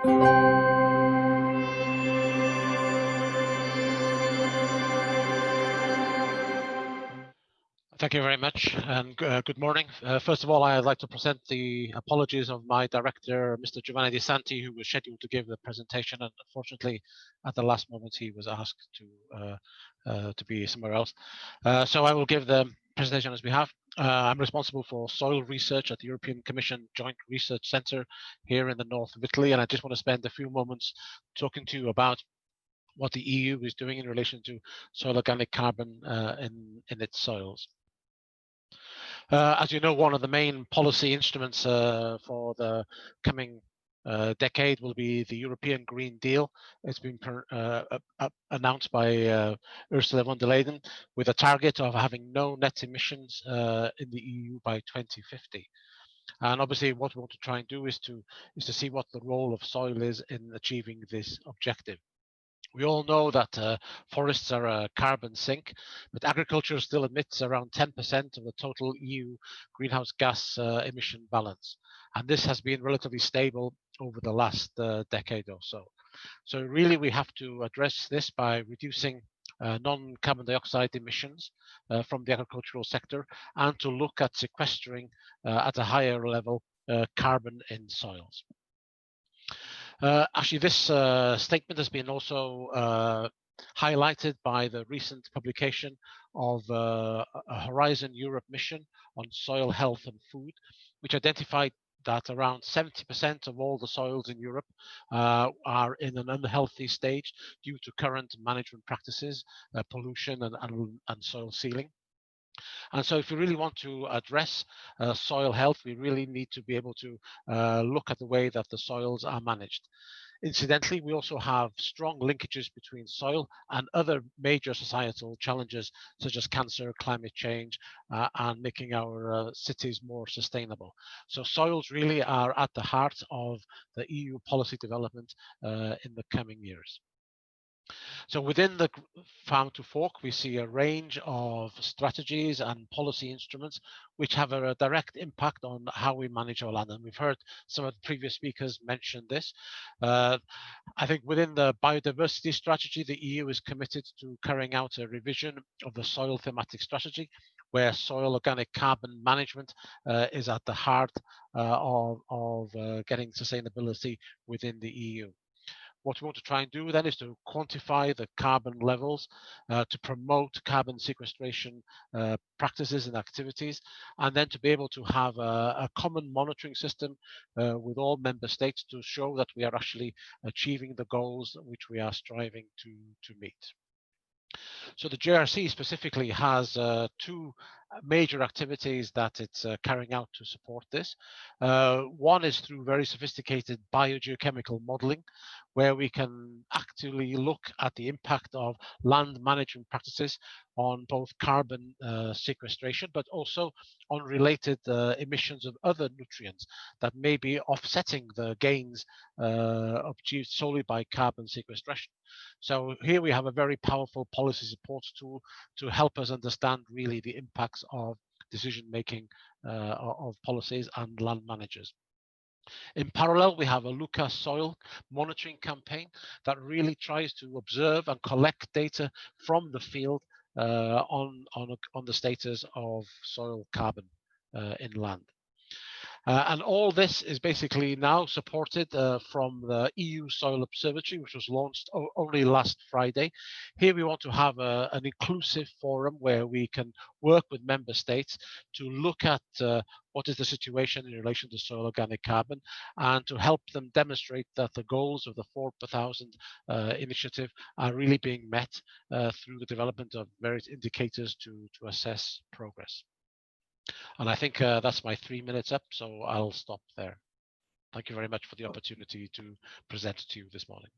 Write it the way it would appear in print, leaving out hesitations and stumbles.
Thank you very much, and good morning. First of all, I'd like to present the apologies of my director, Mr. Giovanni De Santi, who was scheduled to give the presentation, and unfortunately, at the last moment, he was asked to be somewhere else. So I will give the presentation as we have. I'm responsible for soil research at the European Commission Joint Research Centre here in the north of Italy, and I just want to spend a few moments talking to you about what the EU is doing in relation to soil organic carbon in its soils. As you know, one of the main policy instruments for the coming decade will be the European Green Deal. It's been announced by Ursula von der Leyen with a target of having no net emissions in the EU by 2050. And obviously, what we want to try and do is to see what the role of soil is in achieving this objective. We all know that forests are a carbon sink, but agriculture still emits around 10% of the total EU greenhouse gas emission balance. And this has been relatively stable over the last decade or so. So really we have to address this by reducing non-carbon dioxide emissions from the agricultural sector, and to look at sequestering at a higher level carbon in soils. Actually, this statement has been also highlighted by the recent publication of a Horizon Europe mission on soil health and food, which identified that around 70% of all the soils in Europe are in an unhealthy stage due to current management practices, pollution and soil sealing. And so if we really want to address soil health, we really need to be able to look at the way that the soils are managed. Incidentally, we also have strong linkages between soil and other major societal challenges, such as cancer, climate change, and making our cities more sustainable. So soils really are at the heart of the EU policy development in the coming years. So within the Farm to Fork, we see a range of strategies and policy instruments which have a direct impact on how we manage our land. And we've heard some of the previous speakers mention this. I think within the biodiversity strategy, the EU is committed to carrying out a revision of the soil thematic strategy, where soil organic carbon management is at the heart of getting sustainability within the EU. What we want to try and do then is to quantify the carbon levels to promote carbon sequestration practices and activities, and then to be able to have a common monitoring system with all member states to show that we are actually achieving the goals which we are striving to meet. So the JRC specifically has two major activities that it's carrying out to support this. One is through very sophisticated biogeochemical modeling, where we can actually look at the impact of land management practices on both carbon sequestration, but also on related emissions of other nutrients that may be offsetting the gains achieved solely by carbon sequestration. So here we have a very powerful policy support tool to help us understand really the impacts of decision making of policies and land managers. In parallel, we have a Luca soil monitoring campaign that really tries to observe and collect data from the field on the status of soil carbon in land. And all this is basically now supported from the EU Soil Observatory, which was launched only last Friday. Here we want to have an inclusive forum where we can work with member states to look at what is the situation in relation to soil organic carbon, and to help them demonstrate that the goals of the 4 per thousand initiative are really being met through the development of various indicators to assess progress. And I think that's my 3 minutes up, so I'll stop there. Thank you very much for the opportunity to present to you this morning.